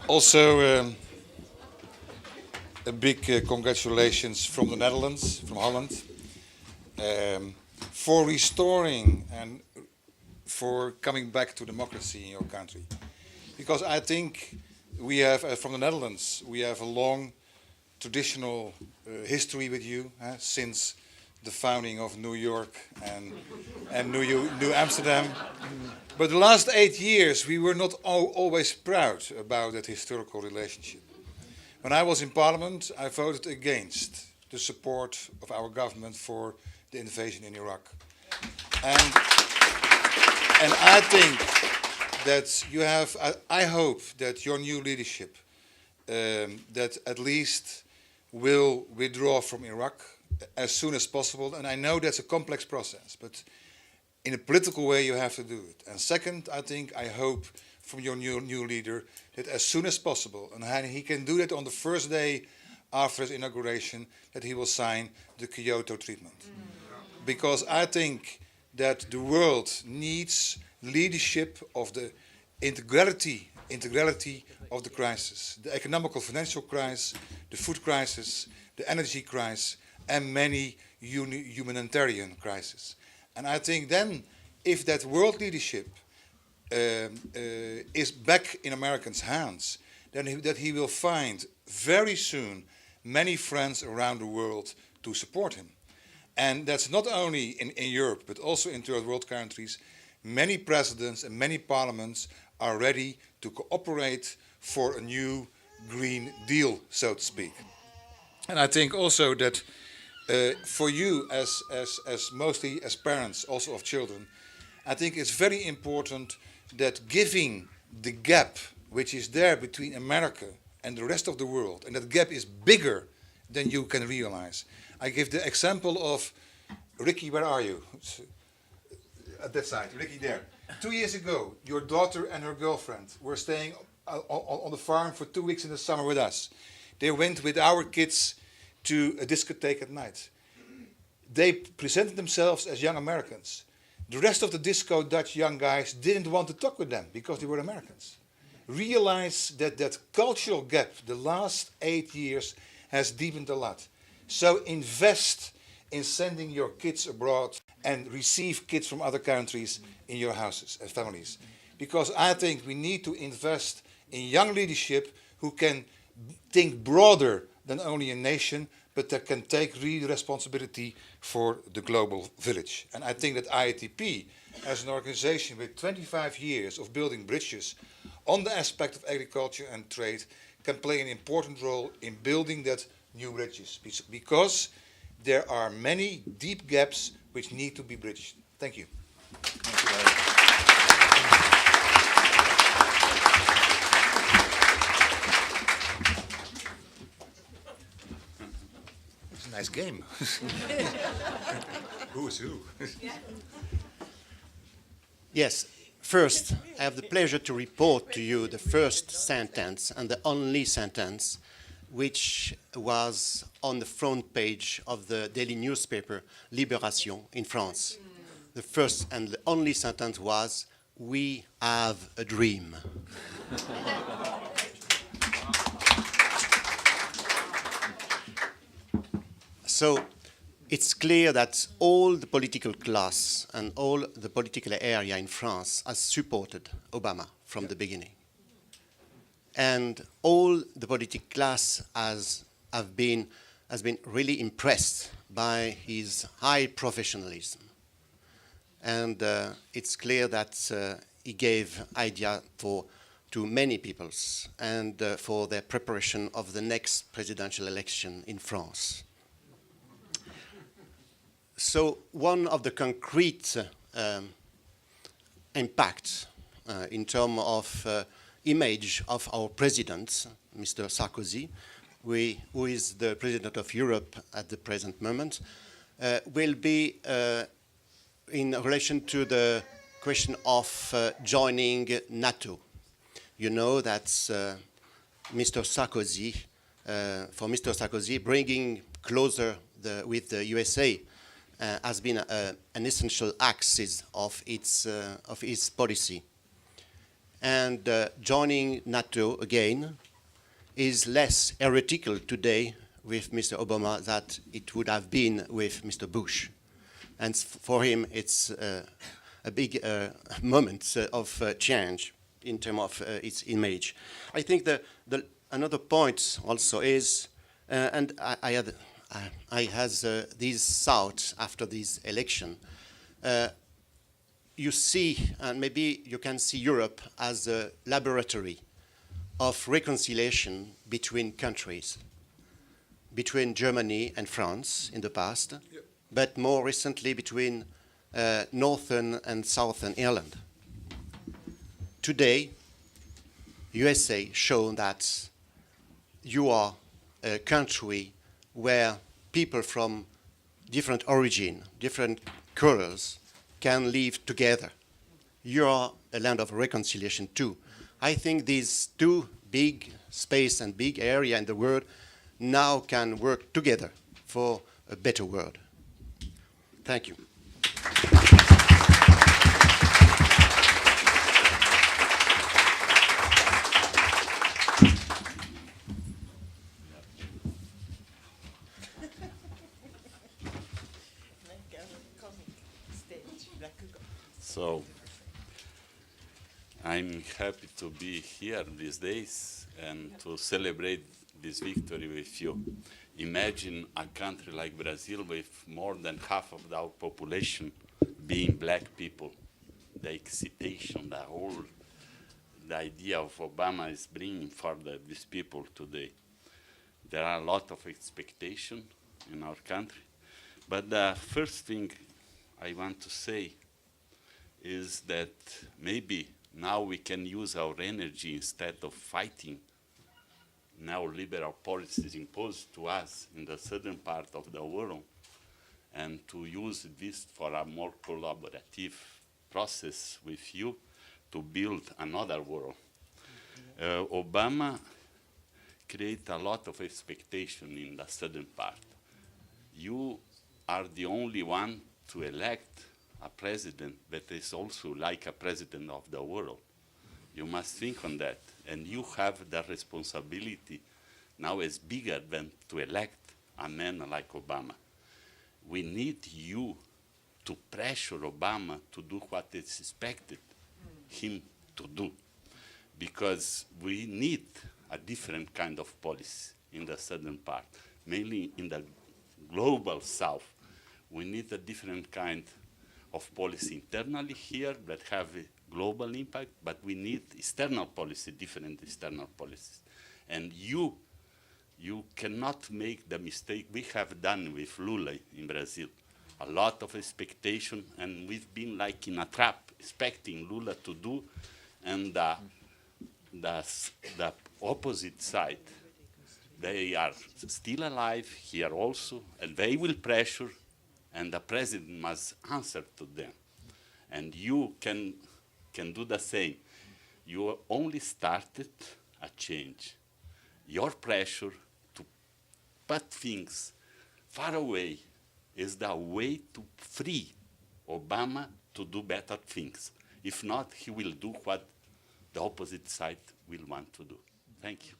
Also, a big congratulations from the Netherlands, from Holland, for restoring and for coming back to democracy in your country. Because I think we have, from the Netherlands, we have a long traditional history with you since the founding of New York and New Amsterdam. But the last 8 years, we were not always proud about that historical relationship. When I was in Parliament, I voted against the support of our government for the invasion in Iraq. And I think that you have, I hope that your new leadership, that at least will withdraw from Iraq as soon as possible. And I know that's a complex process, but in a political way you have to do it. And second, I hope from your new leader that as soon as possible, and he can do that on the first day after his inauguration, that he will sign the Kyoto treatment. Because I think that the world needs leadership of the integrality of the crisis, the economical financial crisis, the food crisis, the energy crisis, and many humanitarian crises. And I think then, if that world leadership is back in Americans' hands, then that he will find very soon many friends around the world to support him. And that's not only in Europe, but also in third world countries. Many presidents and many parliaments are ready to cooperate for a new Green Deal, so to speak. And I think also that for you, as mostly as parents also of children, I think it's very important that giving the gap which is there between America and the rest of the world, and that gap is bigger than you can realize. I give the example of Ricky, where are you? At that side, Ricky there. 2 years ago, your daughter and her girlfriend were staying on the farm for 2 weeks in the summer with us. They went with our kids to a discotheque at night. They presented themselves as young Americans. The rest of the disco Dutch young guys didn't want to talk with them because they were Americans. Realize that that cultural gap the last 8 years has deepened a lot. So invest in sending your kids abroad and receive kids from other countries in your houses and families. Because I think we need to invest in young leadership who can think broader than only a nation, but that can take real responsibility for the global village. And I think that IATP, as an organization with 25 years of building bridges on the aspect of agriculture and trade, can play an important role in building that new bridges, because there are many deep gaps which need to be bridged. Thank you. Thank you very much. It's a nice game. Who is who? Yes. First, I have the pleasure to report to you the first sentence and the only sentence which was on the front page of the daily newspaper Libération in France. The first and the only sentence was, "We have a dream." So it's clear that all the political class and all the political area in France has supported Obama from the beginning. And all the political class has been really impressed by his high professionalism. And it's clear that he gave idea to many peoples and for the preparation of the next presidential election in France. So one of the concrete impacts in terms of image of our president, Mr. Sarkozy, who is the president of Europe at the present moment, will be in relation to the question of joining NATO. You know that Mr. Sarkozy, for Mr. Sarkozy, bringing closer with the USA has been an essential axis of his policy. And joining NATO again is less heretical today with Mr. Obama than it would have been with Mr. Bush. And for him, it's a big moment of change in terms of its image. I think another point also is, and I had this thought after this election, you see, and maybe you can see Europe as a laboratory of reconciliation between countries, between Germany and France in the past, yep, but more recently between Northern and Southern Ireland. Today, USA shown that you are a country where people from different origin, different colors can live together. You are a land of reconciliation too. I think these two big space and big area in the world now can work together for a better world. Thank you. So, I'm happy to be here these days and to celebrate this victory with you. Imagine a country like Brazil with more than half of our population being black people. The excitation, the idea of Obama is bringing for these people today. There are a lot of expectation in our country. But the first thing I want to say is that maybe now we can use our energy instead of fighting neoliberal policies imposed to us in the southern part of the world, and to use this for a more collaborative process with you to build another world. Obama created a lot of expectation in the southern part. You are the only one to elect a president that is also like a president of the world. You must think on that. And you have the responsibility now as bigger than to elect a man like Obama. We need you to pressure Obama to do what is expected him to do. Because we need a different kind of policy in the southern part, mainly in the global south. We need a different kind of policy internally here that have a global impact, but we need external policy, different external policies. And you cannot make the mistake we have done with Lula in Brazil. A lot of expectation, and we've been like in a trap, expecting Lula to do, and the opposite side, they are still alive here also, and they will pressure, and the president must answer to them. And you can do the same. You only started a change. Your pressure to put things far away is the way to free Obama to do better things. If not, he will do what the opposite side will want to do. Thank you.